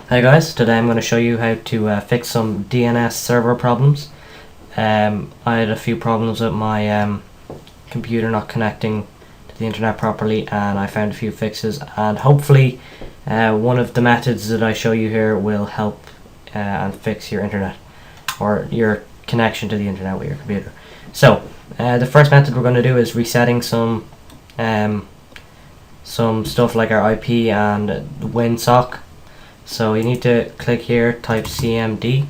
Hi guys, today I'm going to show you how to fix some DNS server problems. I had a few problems with my computer not connecting to the internet properly, and I found a few fixes, and hopefully one of the methods that I show you here will help and fix your internet or your connection to the internet with your computer. So the first method we're going to do is resetting some stuff like our IP and WinSock. So you need to click here, type CMD,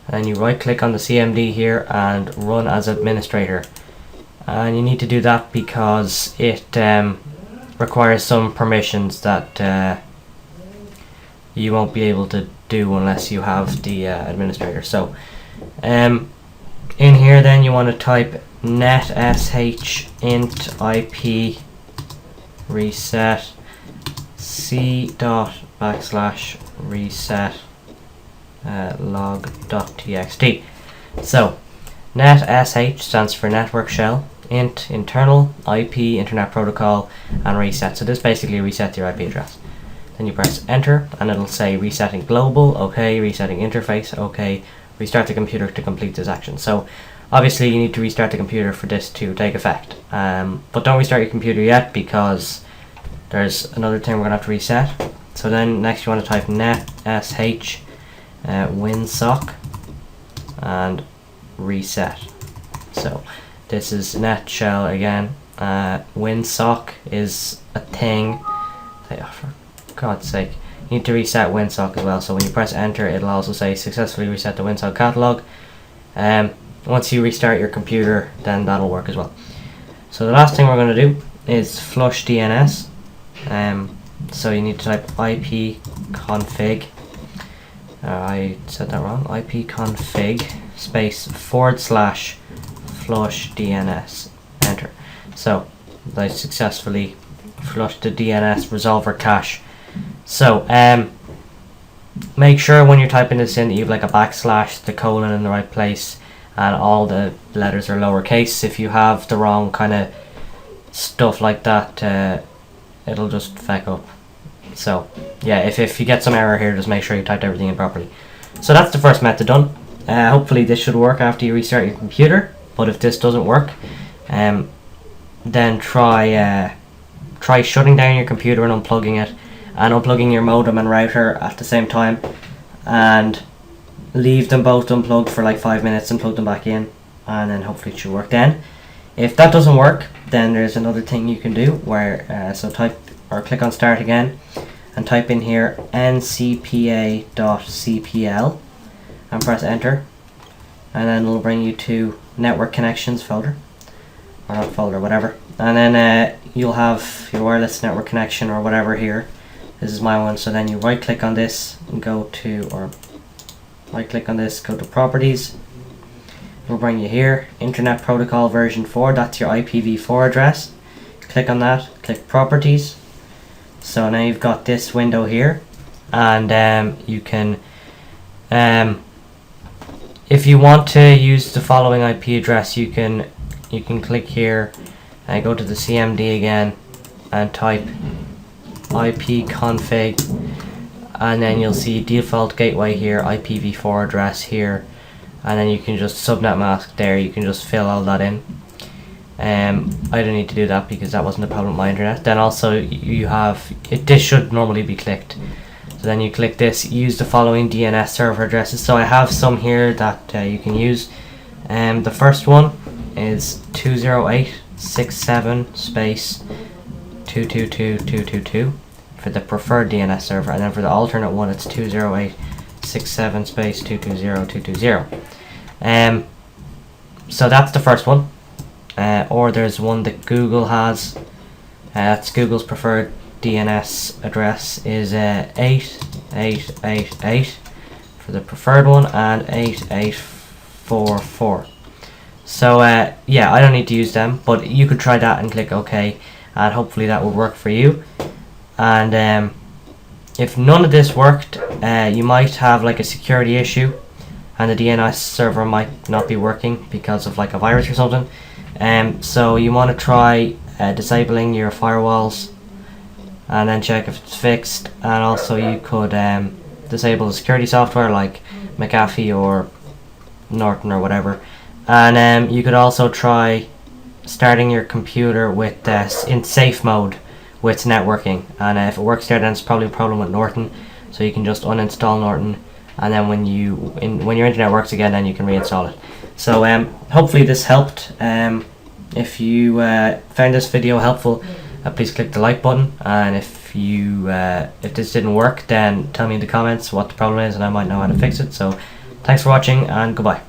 and you right click on the CMD here and run as administrator. And you need to do that because it requires some permissions that you won't be able to do unless you have the administrator. So in here then you want to type netsh int IP reset c./reset log.txt. So netsh stands for network shell, int internal, IP internet protocol, and reset. So this basically resets your IP address. Then you press enter and it'll say resetting global, okay, resetting interface, okay, restart the computer to complete this action. So obviously you need to restart the computer for this to take effect, but don't restart your computer yet because there's another thing we're going to have to reset. So then next you want to type netsh winsock and reset. So this is net shell again. Winsock is a thing. For God's sake, you need to reset winsock as well. So when you press enter, it'll also say successfully reset the winsock catalog. Once you restart your computer, then that'll work as well. So the last thing we're going to do is flush DNS. So you need to type ipconfig. I said that wrong. ipconfig space /flush DNS. Enter. So I successfully flushed the DNS resolver cache. So make sure when you're typing this in that you have like a backslash, the colon in the right place, and all the letters are lowercase. If you have the wrong kind of stuff like that, it'll just feck up. So yeah, if you get some error here, just make sure you typed everything in properly. So that's the first method done. Hopefully this should work after you restart your computer, but if this doesn't work, then try shutting down your computer and unplugging it, and unplugging your modem and router at the same time, and leave them both unplugged for like 5 minutes and plug them back in, and then hopefully it should work then. If that doesn't work, then there's another thing you can do where so type or click on start again and type in here ncpa.cpl and press enter, and then it'll bring you to network connections folder, or not folder, whatever, and then you'll have your wireless network connection or whatever here. This is my one. So then you right click on this and go to properties. It'll bring you here, Internet Protocol version 4, that's your IPv4 address. Click on that, click properties. So now you've got this window here, and you can, if you want to use the following IP address, you can click here and go to the CMD again and type ipconfig, and then you'll see default gateway here, IPv4 address here, and then you can just subnet mask there. You can just fill all that in. I don't need to do that because that wasn't a problem with my internet. Then also you have it. This should normally be clicked. So then you click this. Use the following DNS server addresses. So I have some here that you can use. The first one is 208.67 space 222.222 for the preferred DNS server, and then for the alternate one it's 208.67 space 220.220. So that's the first one. Or there's one that Google has. That's Google's preferred DNS address is 8888 for the preferred one, and 8844. So yeah, I don't need to use them, but you could try that and click OK, and hopefully that will work for you. And if none of this worked, you might have like a security issue, and the DNS server might not be working because of like a virus or something. So you want to try disabling your firewalls and then check if it's fixed, and also you could disable the security software like McAfee or Norton or whatever. And you could also try starting your computer with in safe mode with networking, and if it works there, then it's probably a problem with Norton, so you can just uninstall Norton, and then when your internet works again, then you can reinstall it. So hopefully this helped. If you found this video helpful, please click the like button, and if this didn't work, then tell me in the comments what the problem is and I might know how to fix it. So thanks for watching, and goodbye.